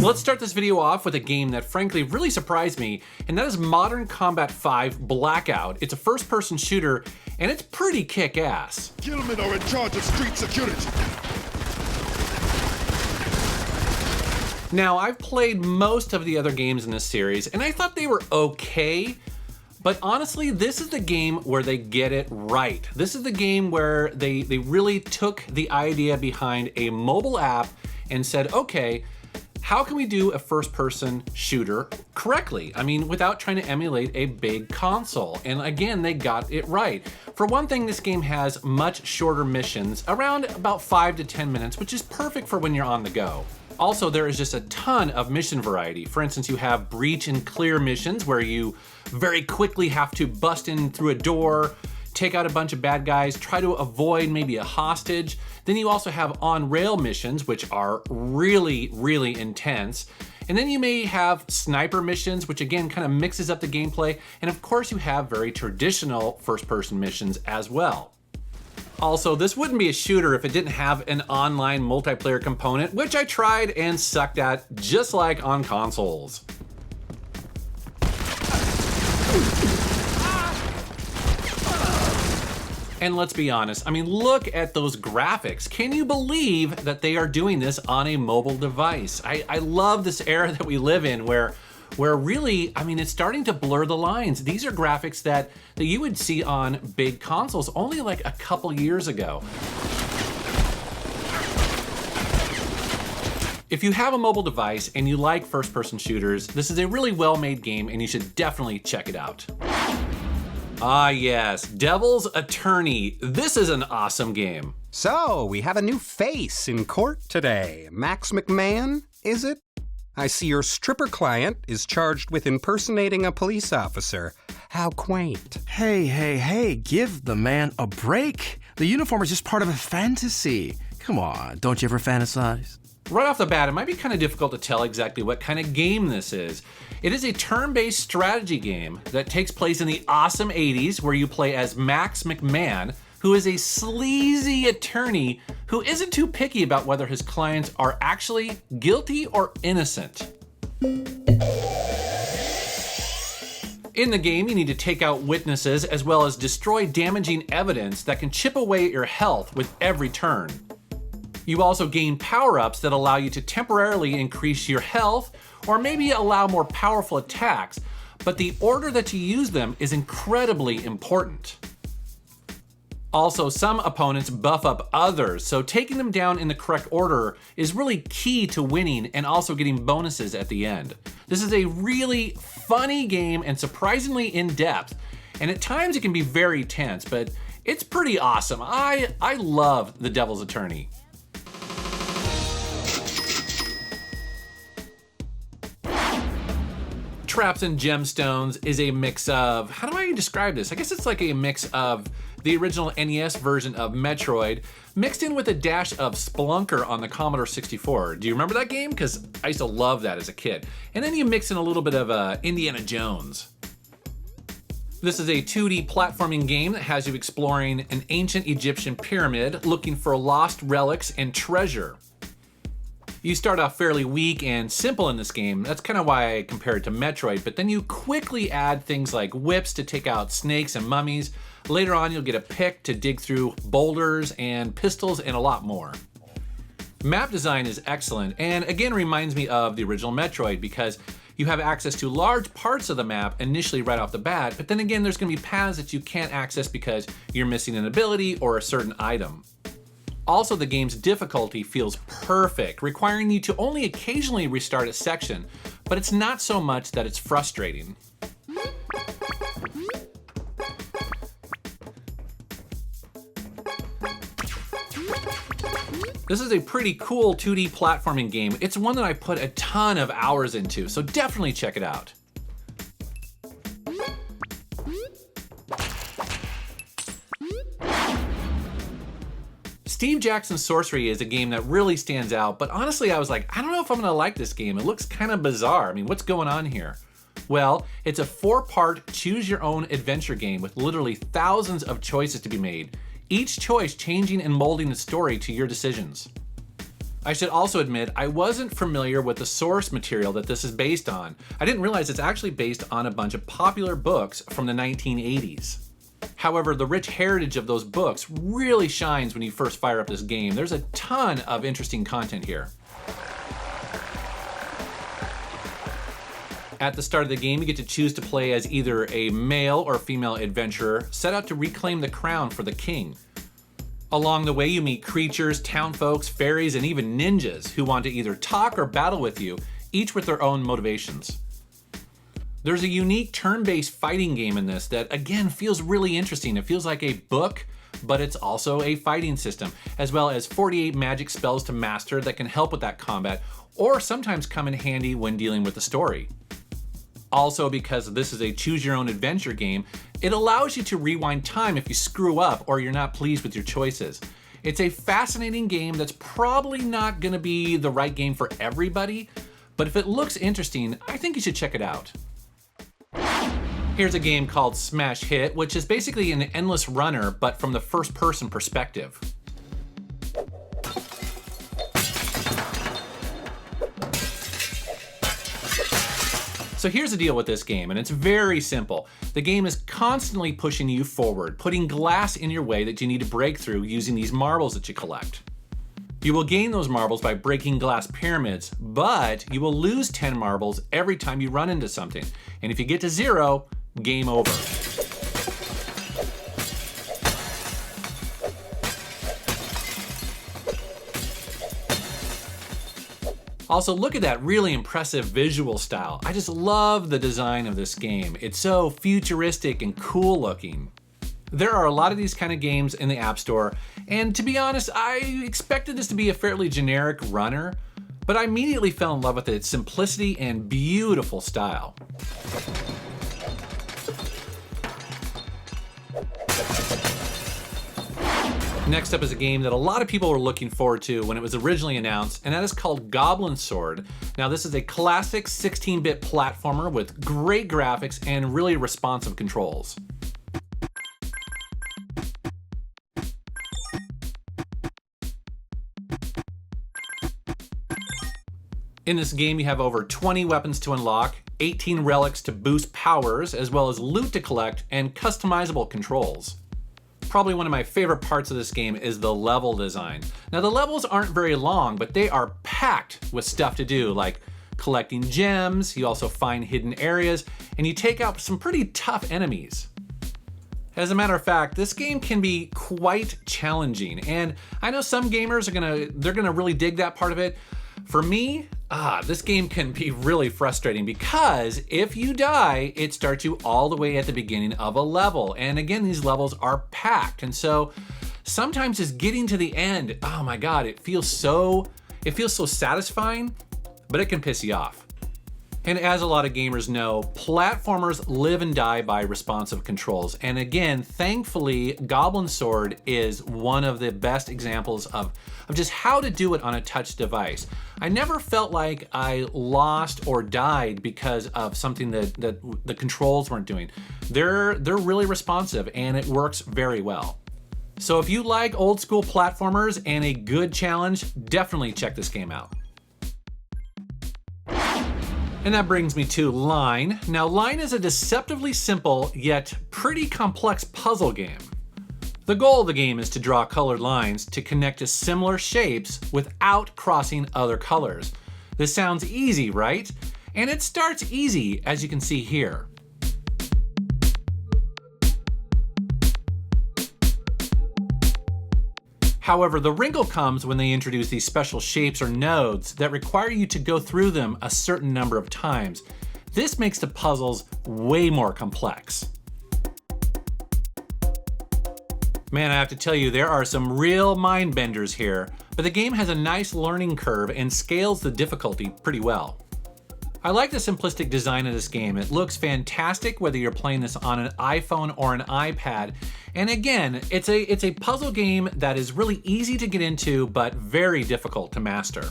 Let's start this video off with a game that frankly really surprised me, and that is Modern Combat 5 Blackout. It's a first-person shooter, and it's pretty kick-ass. Gentlemen are in charge of street security. Now, I've played most of the other games in this series, and I thought they were okay, but honestly, this is the game where they get it right. This is the game where they really took the idea behind a mobile app and said, okay, how can we do a first-person shooter correctly? I mean, without trying to emulate a big console. And again, they got it right. For one thing, this game has much shorter missions, around about 5 to 10 minutes, which is perfect for when you're on the go. Also, there is just a ton of mission variety. For instance, you have breach and clear missions where you very quickly have to bust in through a door, take out a bunch of bad guys, try to avoid maybe a hostage. Then you also have on-rail missions, which are really, really intense. And then you may have sniper missions, which again kind of mixes up the gameplay. And of course you have very traditional first-person missions as well. Also, this wouldn't be a shooter if it didn't have an online multiplayer component, which I tried and sucked at just like on consoles. And let's be honest, I mean, look at those graphics. Can you believe that they are doing this on a mobile device? I love this era that we live in where really, I mean, it's starting to blur the lines. These are graphics that you would see on big consoles only like a couple years ago. If you have a mobile device and you like first-person shooters, this is a really well-made game and you should definitely check it out. Ah yes, Devil's Attorney. This is an awesome game. So, we have a new face in court today. Max McMahon, is it? I see your stripper client is charged with impersonating a police officer. How quaint. Hey, give the man a break. The uniform is just part of a fantasy. Come on, don't you ever fantasize? Right off the bat, it might be kind of difficult to tell exactly what kind of game this is. It is a turn-based strategy game that takes place in the awesome 80s where you play as Max McMahon, who is a sleazy attorney who isn't too picky about whether his clients are actually guilty or innocent. In the game, you need to take out witnesses as well as destroy damaging evidence that can chip away at your health with every turn. You also gain power-ups that allow you to temporarily increase your health or maybe allow more powerful attacks, but the order that you use them is incredibly important. Also, some opponents buff up others, so taking them down in the correct order is really key to winning and also getting bonuses at the end. This is a really funny game and surprisingly in-depth, and at times it can be very tense, but it's pretty awesome. I love The Devil's Attorney. Traps and Gemstones is a mix of, how do I describe this? I guess it's like a mix of the original NES version of Metroid mixed in with a dash of Spelunker on the Commodore 64. Do you remember that game? Because I used to love that as a kid. And then you mix in a little bit of Indiana Jones. This is a 2D platforming game that has you exploring an ancient Egyptian pyramid looking for lost relics and treasure. You start off fairly weak and simple in this game. That's kind of why I compare it to Metroid, but then you quickly add things like whips to take out snakes and mummies. Later on, you'll get a pick to dig through boulders and pistols and a lot more. Map design is excellent and again reminds me of the original Metroid because you have access to large parts of the map initially right off the bat, but then again, there's gonna be paths that you can't access because you're missing an ability or a certain item. Also, the game's difficulty feels perfect, requiring you to only occasionally restart a section, but it's not so much that it's frustrating. This is a pretty cool 2D platforming game. It's one that I put a ton of hours into, so definitely check it out. Steve Jackson's Sorcery is a game that really stands out, but honestly I was like, I don't know if I'm gonna like this game. It looks kind of bizarre. I mean, what's going on here? Well, it's a 4-part choose your own adventure game with literally thousands of choices to be made, each choice changing and molding the story to your decisions. I should also admit, I wasn't familiar with the source material that this is based on. I didn't realize it's actually based on a bunch of popular books from the 1980s. However, the rich heritage of those books really shines when you first fire up this game. There's a ton of interesting content here. At the start of the game, you get to choose to play as either a male or female adventurer set out to reclaim the crown for the king. Along the way, you meet creatures, townfolks, fairies, and even ninjas who want to either talk or battle with you, each with their own motivations. There's a unique turn-based fighting game in this that, again, feels really interesting. It feels like a book, but it's also a fighting system, as well as 48 magic spells to master that can help with that combat, or sometimes come in handy when dealing with the story. Also, because this is a choose-your-own-adventure game, it allows you to rewind time if you screw up or you're not pleased with your choices. It's a fascinating game that's probably not going to be the right game for everybody, but if it looks interesting, I think you should check it out. Here's a game called Smash Hit, which is basically an endless runner, but from the first-person perspective. So here's the deal with this game, and it's very simple. The game is constantly pushing you forward, putting glass in your way that you need to break through using these marbles that you collect. You will gain those marbles by breaking glass pyramids, but you will lose 10 marbles every time you run into something. And if you get to 0, game over. Also, look at that really impressive visual style. I just love the design of this game. It's so futuristic and cool looking. There are a lot of these kind of games in the App Store, and to be honest, I expected this to be a fairly generic runner, but I immediately fell in love with its simplicity and beautiful style. Next up is a game that a lot of people were looking forward to when it was originally announced, and that is called Goblin Sword. Now, this is a classic 16-bit platformer with great graphics and really responsive controls. In this game, you have over 20 weapons to unlock, 18 relics to boost powers, as well as loot to collect and customizable controls. Probably one of my favorite parts of this game is the level design. Now, the levels aren't very long, but they are packed with stuff to do, like collecting gems, you also find hidden areas, and you take out some pretty tough enemies. As a matter of fact, this game can be quite challenging, and I know some gamers are gonna really dig that part of it. For me, this game can be really frustrating because if you die, it starts you all the way at the beginning of a level. And again, these levels are packed. And so sometimes just getting to the end, oh my God, it feels so satisfying, but it can piss you off. And as a lot of gamers know, platformers live and die by responsive controls. And again, thankfully, Goblin Sword is one of the best examples of just how to do it on a touch device. I never felt like I lost or died because of something that the controls weren't doing. They're really responsive and it works very well. So if you like old school platformers and a good challenge, definitely check this game out. And that brings me to Lyne. Now, Lyne is a deceptively simple yet pretty complex puzzle game. The goal of the game is to draw colored lines to connect to similar shapes without crossing other colors. This sounds easy, right? And it starts easy, as you can see here. However, the wrinkle comes when they introduce these special shapes or nodes that require you to go through them a certain number of times. This makes the puzzles way more complex. Man, I have to tell you, there are some real mind benders here, but the game has a nice learning curve and scales the difficulty pretty well. I like the simplistic design of this game. It looks fantastic whether you're playing this on an iPhone or an iPad. And again, it's a puzzle game that is really easy to get into, but very difficult to master.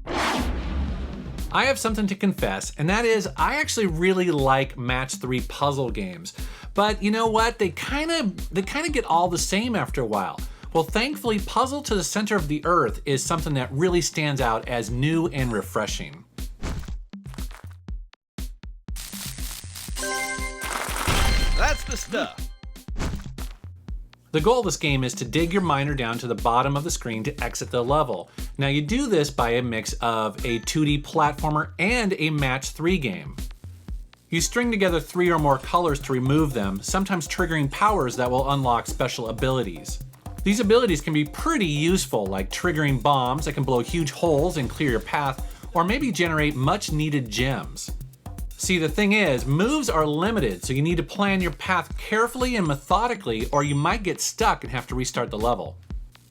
I have something to confess, and that is I actually really like match 3 puzzle games. But you know what? They kind of get all the same after a while. Well, thankfully, Puzzle to the Center of the Earth is something that really stands out as new and refreshing. That's the stuff. The goal of this game is to dig your miner down to the bottom of the screen to exit the level. Now you do this by a mix of a 2D platformer and a match 3 game. You string together 3 or more colors to remove them, sometimes triggering powers that will unlock special abilities. These abilities can be pretty useful, like triggering bombs that can blow huge holes and clear your path, or maybe generate much needed gems. See, the thing is, moves are limited, so you need to plan your path carefully and methodically, or you might get stuck and have to restart the level.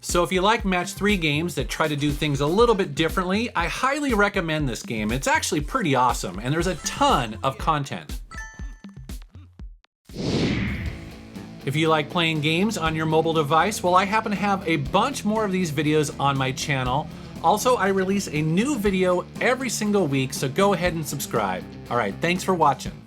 So if you like match 3 games that try to do things a little bit differently, I highly recommend this game. It's actually pretty awesome, and there's a ton of content. If you like playing games on your mobile device, well, I happen to have a bunch more of these videos on my channel. Also, I release a new video every single week, so go ahead and subscribe. All right, thanks for watching.